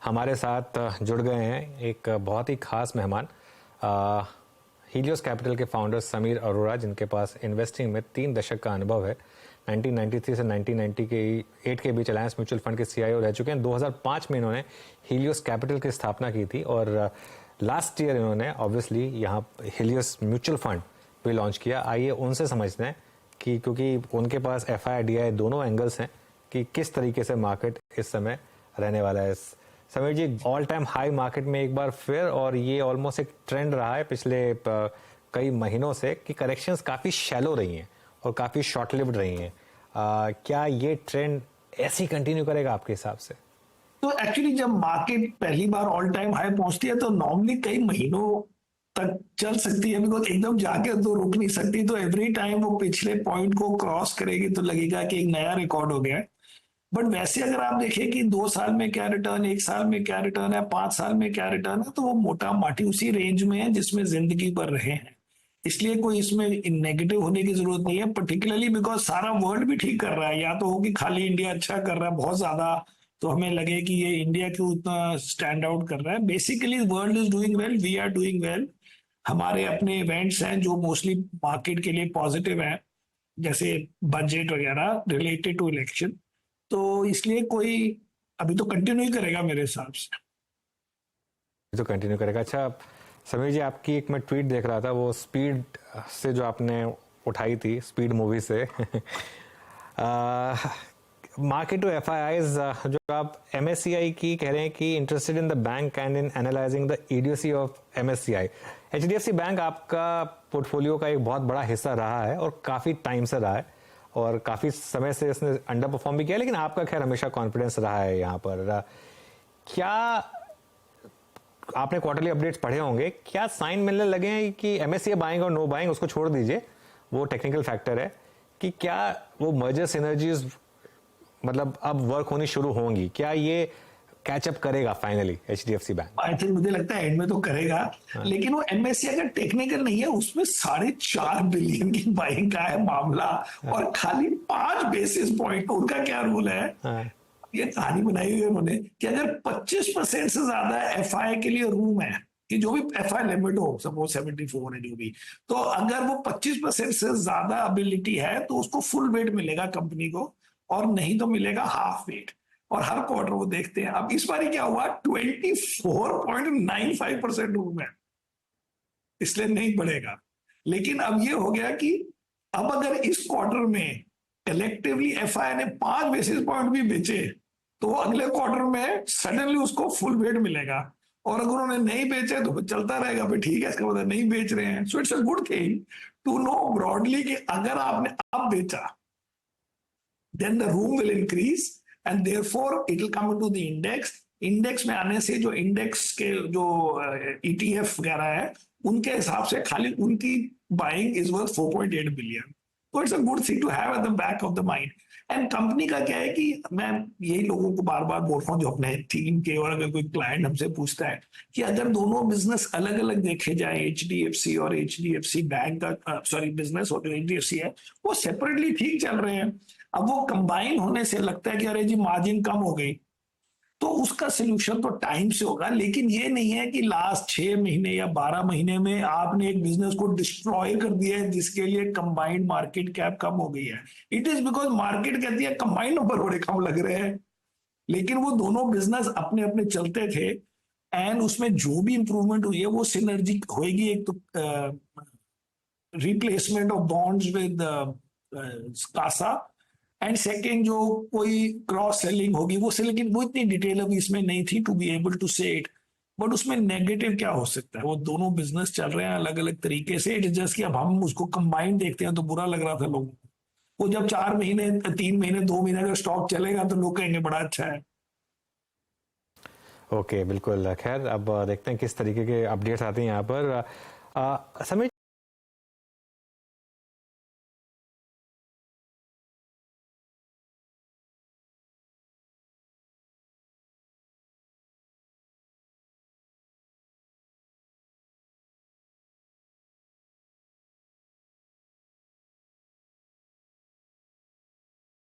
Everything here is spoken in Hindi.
हमारे साथ जुड़ गए हैं एक बहुत ही खास मेहमान, हीलियोस कैपिटल के फाउंडर समीर अरोड़ा, जिनके पास इन्वेस्टिंग में 3 दशक का अनुभव है। 1993 से 1998 के बीच अलायंस म्यूचुअल फंड के सीईओ रह चुके हैं। 2005 में इन्होंने हीलियोस कैपिटल की स्थापना की थी और लास्ट ईयर इन्होंने ऑब्वियसली यहाँ हीलियोस म्यूचुअल फंड भी लॉन्च किया। आइए उनसे समझते हैं कि क्योंकि उनके पास एफआई डीआई दोनों एंगल्स हैं कि किस तरीके से मार्केट इस समय रहने वाला है। समीर जी, ऑल टाइम हाई मार्केट में एक बार फिर, और ये ऑलमोस्ट एक ट्रेंड रहा है पिछले कई महीनों से कि करेक्शंस काफ़ी शैलो रही हैं और काफ़ी शॉर्ट लिव्ड रही हैं। क्या ये ट्रेंड ऐसे ही कंटिन्यू करेगा आपके हिसाब से? तो एक्चुअली जब मार्केट पहली बार ऑल टाइम हाई पहुंचती है तो नॉर्मली कई महीनों तक चल सकती है, बिकॉज एकदम जाके तो रुक नहीं सकती। तो एवरी टाइम वो पिछले पॉइंट को क्रॉस करेगी तो लगेगा कि एक नया रिकॉर्ड हो गया है। बट वैसे अगर आप देखें कि 2 साल में क्या रिटर्न, 1 साल में क्या रिटर्न है, 5 साल में क्या रिटर्न है, तो वो मोटा माटी उसी रेंज में है जिसमें जिंदगी भर रहे हैं। इसलिए कोई इसमें नेगेटिव होने की जरूरत नहीं है, पर्टिकुलरली बिकॉज सारा वर्ल्ड भी ठीक कर रहा है। या तो हो कि खाली इंडिया अच्छा कर रहा है बहुत ज्यादा, तो हमें लगे कि ये इंडिया क्यों उतना स्टैंड आउट कर रहा है। Basically world is doing well, we are doing well. हमारे अपने इवेंट्स हैं जो मोस्टली मार्केट के लिए पॉजिटिव हैं, जैसे बजट वगैरह रिलेटेड टू इलेक्शन। तो इसलिए कोई अभी तो कंटिन्यू ही करेगा मेरे हिसाब से। तो कंटिन्यू करेगा। अच्छा समीर जी, आपकी एक मैं ट्वीट देख रहा था, वो स्पीड से जो आपने उठाई थी, स्पीड मूवी से मार्केट टू एफआईआईज, जो आप एमएससीआई की कह रहे हैं कि interested in the bank and in analysing the EDC of MSCI. HDFC bank आपका पोर्टफोलियो का एक बहुत बड़ा हिस्सा रहा है और काफी टाइम से रहा है और काफी समय से इसने अंडर परफॉर्म भी किया, लेकिन आपका खैर हमेशा कॉन्फिडेंस रहा है यहाँ पर। क्या आपने क्वार्टरली अपडेट्स पढ़े होंगे, क्या साइन मिलने लगे हैं कि एमएससीआई बाइंग और नो बाइंग उसको छोड़ दीजिए, वो टेक्निकल फैक्टर है, कि क्या वो मर्जर सिनर्जीज मतलब अब वर्क होनी शुरू होंगी? क्या ये कैचअप करेगा finally HDFC bank? I think मुझे लगता है एंड में तो करेगा। लेकिन वो एमएससी अगर टेक्निकल नहीं है, उसमें 4.5 बिलियन की बाइंग का है मामला और खाली 5 बेसिस पॉइंट। उनका क्या रूल है, ये कहानी बनाई हुई है उन्होंने कि अगर 25% से ज्यादा एफआई के लिए रूम है कि जो भी एफआई लिमिट हो, सपोज 74 है जो भी, तो अगर वो 25% से ज्यादा एबिलिटी है तो उसको फुल वेट मिलेगा कंपनी को, और नहीं तो मिलेगा हाफ वेट। और हर क्वार्टर वो देखते हैं। अब इस बार क्या हुआ, 24.95% रूम है, इसलिए नहीं बढ़ेगा। लेकिन अब ये हो गया कि अब अगर इस क्वार्टर में कलेक्टिवली एफआई ने 5 बेसिस पॉइंट भी बेचे तो अगले क्वार्टर में सडनली उसको फुल वेट मिलेगा। और अगर उन्होंने नहीं बेचे तो चलता रहेगा, भाई ठीक है, इसका मतलब नहीं बेच रहे हैं। So it's a good thing to know broadly कि अगर आपने अब बेचा then the room will increase and therefore it will come into the index. Index में आने से जो इंडेक्स के जो ईटीएफ वगैरह है, उनके हिसाब से खाली उनकी बाइंग इज वर्थ 4.8 बिलियन। तो it's a good thing to have at the back of the mind. And company का क्या है कि मैं यही लोगों को बार बार बोल रहा हूँ जो अपने टीम के, और अगर कोई क्लाइंट हमसे पूछता है कि अगर दोनों बिजनेस अलग अलग देखे जाए, एचडीएफसी और एचडीएफसी बैंक का सॉरी बिजनेस और जो एचडीएफसी है वो सेपरेटली ठीक चल रहे हैं। अब वो कंबाइन होने से लगता है कि अरे जी मार्जिन कम हो गई, तो उसका सोल्यूशन तो टाइम से होगा। लेकिन ये नहीं है कि लास्ट 6 महीने या 12 महीने में आपने एक बिजनेस को डिस्ट्रॉय कर दिया है जिसके लिए कंबाइंड मार्केट कैप कम हो गई है। इट इज बिकॉज मार्केट कहती है कंबाइंड नंबर बड़े कम लग रहे हैं, लेकिन वो दोनों बिजनेस अपने अपने चलते थे। एंड उसमें जो भी इंप्रूवमेंट हुई है वो सिनर्जी होगी। एक तो replacement of bonds with CASA, and second जो कोई क्रॉस सेलिंग होगी वो से, लेकिन वो इतनी डिटेल अभी इसमें नहीं थी टू बी एबल टू से इट। बट उसमें नेगेटिव क्या हो सकता है, वो दोनों बिजनेस चल रहे हैं अलग अलग तरीके से। इट इज जस्ट कि अब हम उसको कंबाइंड देखते हैं तो बुरा लग रहा था लोगों को। वो जब 4 महीने 3 महीने 2 महीने अगर स्टॉक चलेगा तो लोग कहेंगे बड़ा अच्छा है। ओके, बिल्कुल। खैर अब देखते हैं किस तरीके के अपडेट्स आते हैं यहाँ पर। समीर